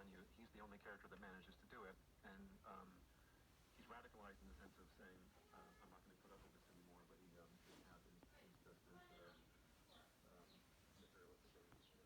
on you. He's the only character that manages to do it, and he's radicalized in the sense of saying, I'm not going to put up with this anymore, but he has in just as materialistic as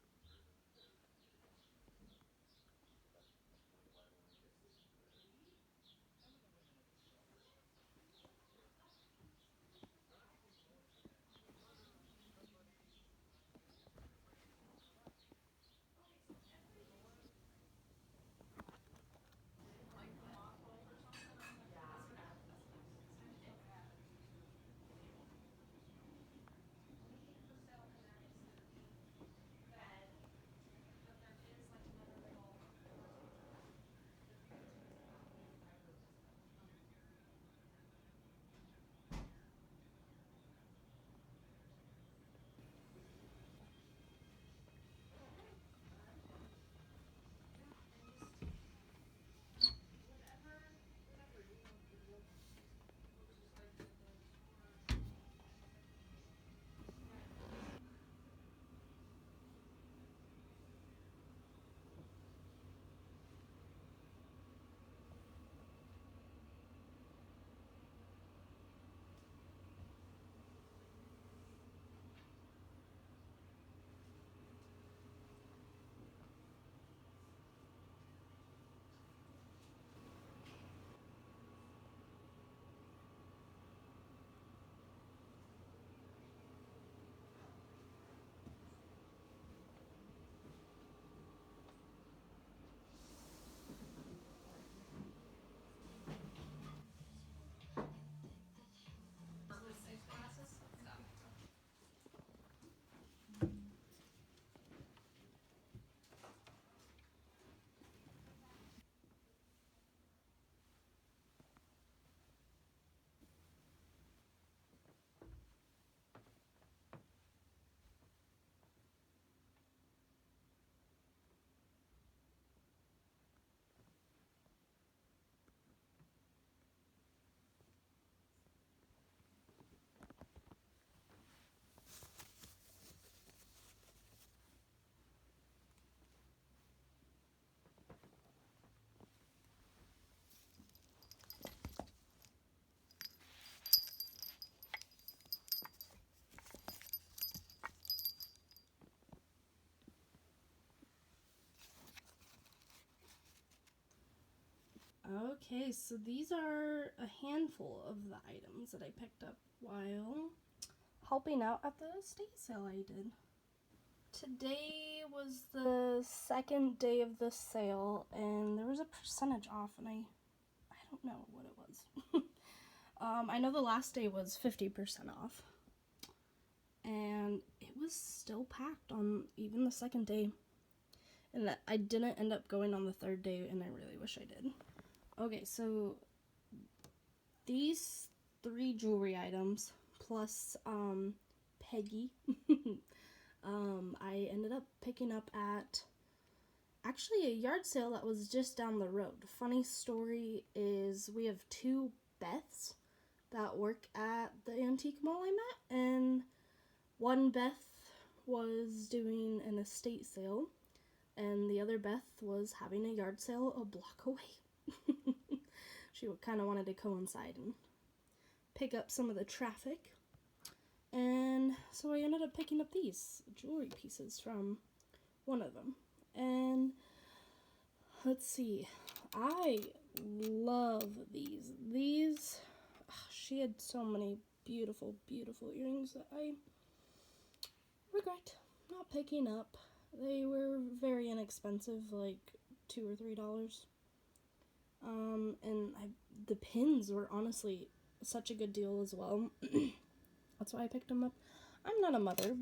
Okay, so these are a handful of the items that I picked up while helping out at the estate sale I did. Today was the second day of the sale, and there was a percentage off, and I don't know what it was. I know the last day was 50% off, and it was still packed on even the second day, and I didn't end up going on the third day, and I really wish I did. Okay, so these 3 jewelry items plus Peggy I ended up picking up at actually a yard sale that was just down the road. Funny story is we have 2 Beths that work at the antique mall I'm at, and one Beth was doing an estate sale and the other Beth was having a yard sale a block away. She kind of wanted to coincide and pick up some of the traffic. And so I ended up picking up these jewelry pieces from one of them. And let's see, I love these. She had so many beautiful, beautiful earrings that I regret not picking up. They were very inexpensive, like $2 or $3. And the pins were honestly such a good deal as well. That's why I picked them up. I'm not a mother,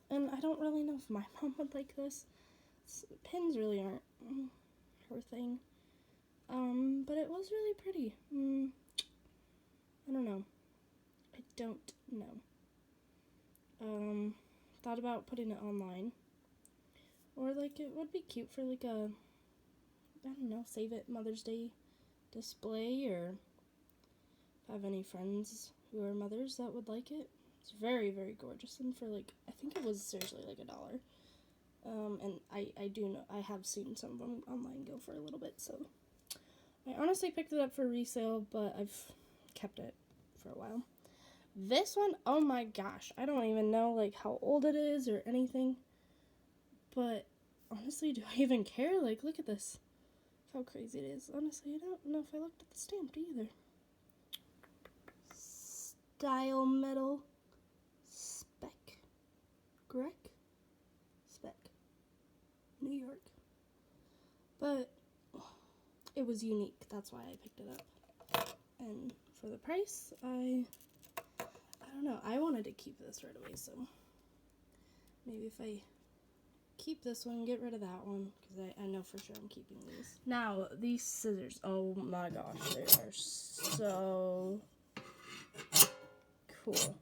and I don't really know if my mom would like this. Pins really aren't her thing. But it was really pretty. I don't know. Thought about putting it online. Or, like, it would be cute for, like, I don't know, save it Mother's Day display, or if I have any friends who are mothers that would like it. It's very, very gorgeous, and for, like, I think it was seriously like $1. And I do know, I have seen some of them online go for a little bit, so I honestly picked it up for resale, but I've kept it for a while. This one, oh my gosh, I don't even know like how old it is or anything, but honestly, do I even care? Like, look at this, how crazy it is. Honestly, I don't know if I looked at the stamp either. Style Metal Spec, correct? Spec, New York. But it was unique, that's why I picked it up. And for the price, I don't know, I wanted to keep this right away, so maybe if I keep this one, get rid of that one, because I know for sure I'm keeping these. Now, these scissors, oh my gosh, they are so cool.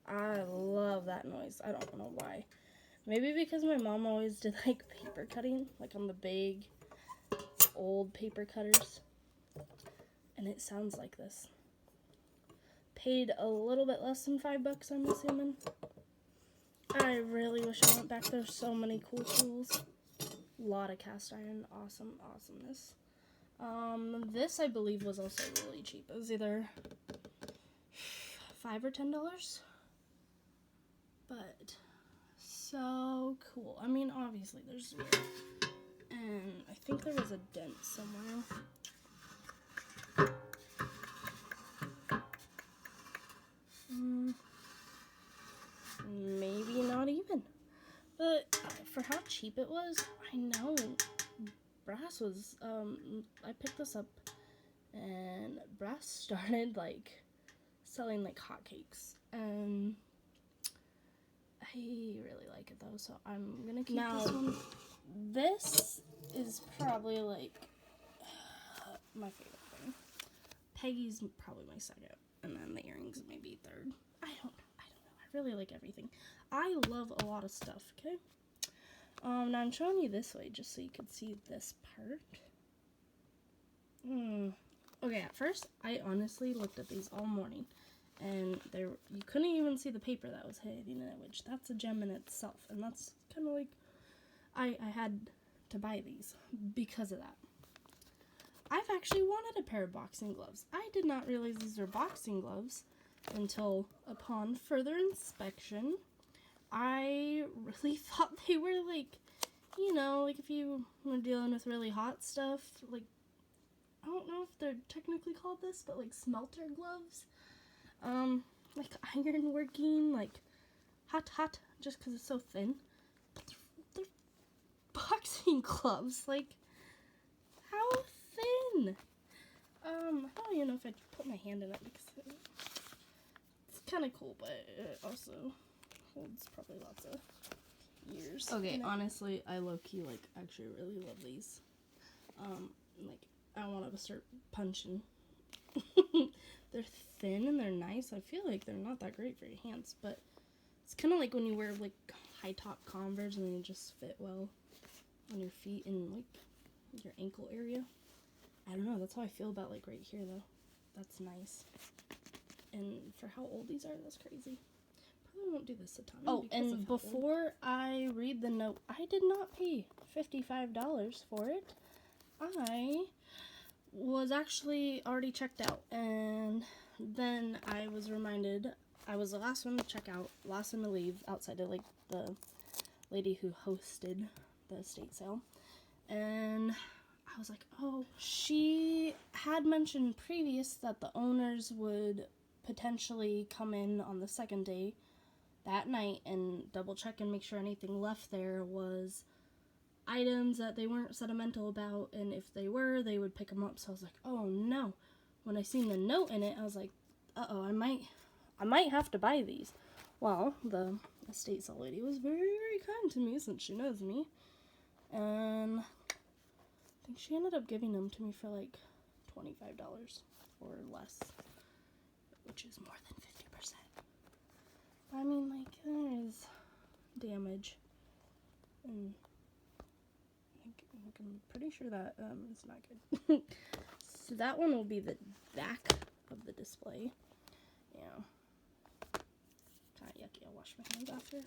I love that noise. I don't know why. Maybe because my mom always did like paper cutting, like on the big old paper cutters, and it sounds like this. Paid a little bit less than $5, I'm assuming. I really wish I went back. There's so many cool tools. A lot of cast iron, awesomeness. This I believe was also really cheap. It was either $5 or $10, but so cool. I mean, obviously there's, and I think there was a dent somewhere. Maybe not even. But for how cheap it was, I know brass was, I picked this up and brass started like selling like hotcakes. And I really like it though, so I'm gonna keep this one. This is probably like my favorite thing. Peggy's probably my second, and then the earrings maybe third. I don't know. I really like everything. I love a lot of stuff, okay? Now I'm showing you this way just so you can see this part. Okay, at first, I honestly looked at these all morning, and you couldn't even see the paper that was hiding in it, which that's a gem in itself, and that's kind of like, I had to buy these because of that. I've actually wanted a pair of boxing gloves. I did not realize these were boxing gloves until upon further inspection. I really thought they were like, you know, like if you were dealing with really hot stuff, like, I don't know if they're technically called this, but like smelter gloves, like iron working, like hot, just because it's so thin. But they're boxing gloves, like, how thin? I don't even know if I'd put my hand in it because it's kind of cool, but it also holds probably lots of years. Okay, honestly, I low-key, like, actually really love these. Like, I want to start punching. They're thin and they're nice. I feel like they're not that great for your hands, but it's kind of like when you wear, like, high-top Converse and they just fit well on your feet and, like, your ankle area. I don't know, that's how I feel about, like, right here, though. That's nice. And for how old these are, that's crazy. Probably won't do this a ton. Oh, and before I read the note, I did not pay $55 for it. I was actually already checked out, and then I was reminded I was the last one to check out, last one to leave outside of, like, the lady who hosted the estate sale, and I was like, oh, she had mentioned previous that the owners would potentially come in on the second day that night and double check and make sure anything left there was items that they weren't sentimental about, and if they were, they would pick them up. So I was like, oh no. When I seen the note in it, I was like, uh-oh, I might have to buy these. Well, the estate sale lady was very, very kind to me since she knows me, and I think she ended up giving them to me for like $25 or less, which is more than 50%. I mean, like, there is damage, and I'm pretty sure that is not good. So that one will be the back of the display. Yeah. Kind of yucky. I'll wash my hands after.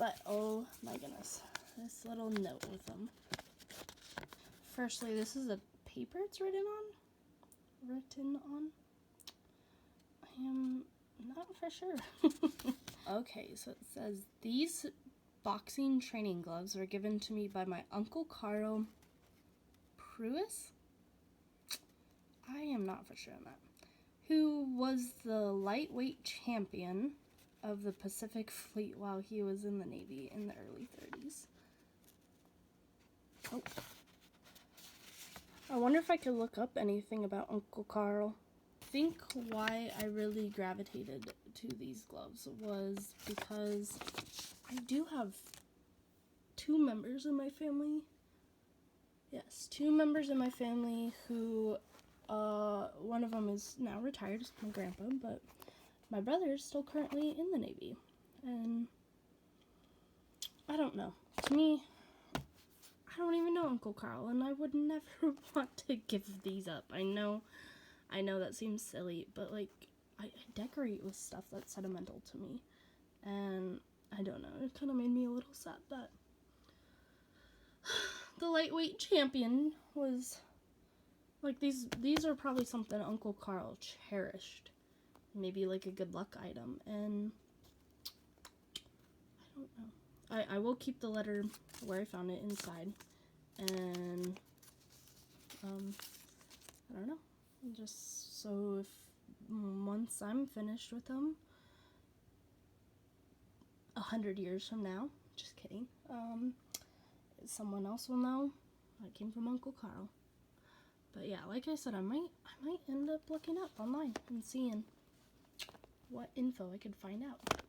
But oh my goodness, this little note with them. Firstly, this is the paper it's written on. I am not for sure. Okay, so it says, these boxing training gloves were given to me by my Uncle Carl Pruis. I am not for sure on that. Who was the lightweight champion of the Pacific Fleet while he was in the Navy in the early 30s. Oh. I wonder if I could look up anything about Uncle Carl. I think why I really gravitated to these gloves was because I do have two members in my family. Yes, two members in my family who, one of them is now retired, my grandpa, but my brother is still currently in the Navy. And I don't know. To me, I don't even know Uncle Carl, and I would never want to give these up. I know that seems silly, but like, I decorate with stuff that's sentimental to me. And I don't know, it kind of made me a little sad that the lightweight champion was, like, these are probably something Uncle Carl cherished. Maybe like a good luck item, and I don't know. I will keep the letter where I found it inside, and I don't know, just so if once I'm finished with them 100 years from now, just kidding, someone else will know I came from Uncle Carl. But yeah, like I said, I might end up looking up online and seeing what info I could find out.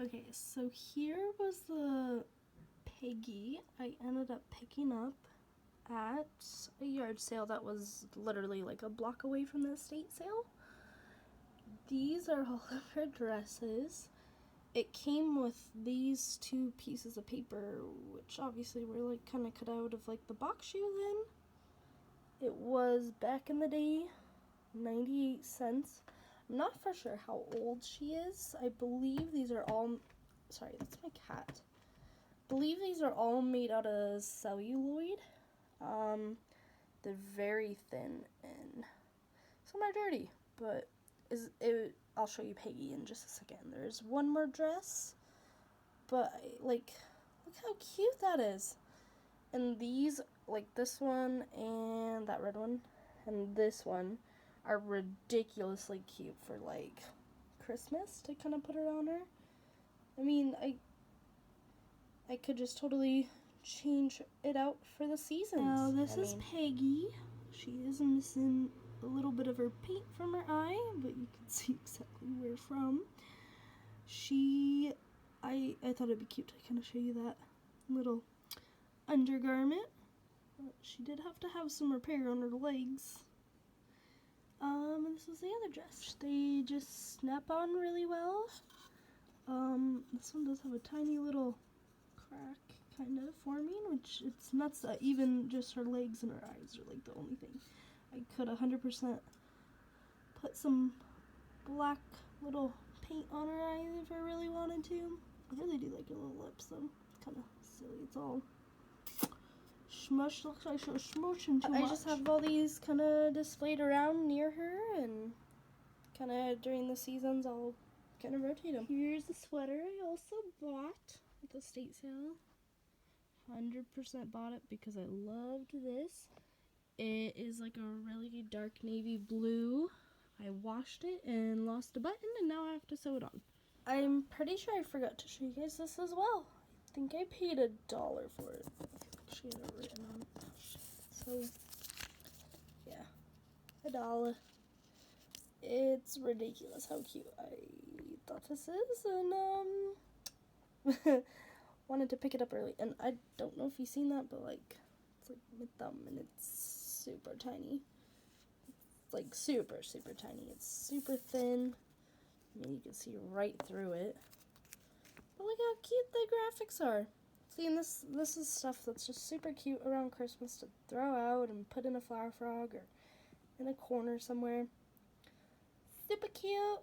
Okay, so here was the Peggy I ended up picking up at a yard sale that was literally like a block away from the estate sale. These are all of her dresses. It came with these two pieces of paper, which obviously were like kind of cut out of like the box she was in. It was back in the day, 98 cents. I'm not for sure how old she is. I believe these are all, sorry, that's my cat. I believe these are all made out of celluloid. They're very thin and some are dirty, but I'll show you Peggy in just a second. There's one more dress, but like, look how cute that is. And these, like this one and that red one and this one, are ridiculously cute for like Christmas to kind of put it on her. I mean, I could just totally change it out for the seasons. Now this is Peggy. She is missing a little bit of her paint from her eye, but you can see exactly where from. I thought it'd be cute to kind of show you that little undergarment. But she did have to have some repair on her legs. And this was the other dress. They just snap on really well. This one does have a tiny little crack kind of forming, which it's nuts that even just her legs and her eyes are like the only thing. I could 100% put some black little paint on her eyes if I really wanted to. I really do like her little lips though. It's kind of silly. It's all smushed. Looks like she's smushing too much. I just have all these kind of displayed around near her, and kind of during the seasons I'll kind of rotate them. Here's the sweater I also bought at the estate sale. 100% bought it because I loved this. It is like a really dark navy blue. I washed it and lost a button, and now I have to sew it on. I'm pretty sure I forgot to show you guys this as well. I think I paid $1 for it. She had it written on it. So, yeah, $1. It's ridiculous how cute I thought this is, and wanted to pick it up early. And I don't know if you've seen that, but like, it's like my thumb, and it's super tiny. It's like super tiny. It's super thin. I mean, you can see right through it. But look how cute the graphics are. See, and this is stuff that's just super cute around Christmas to throw out and put in a flower frog or in a corner somewhere. Super cute.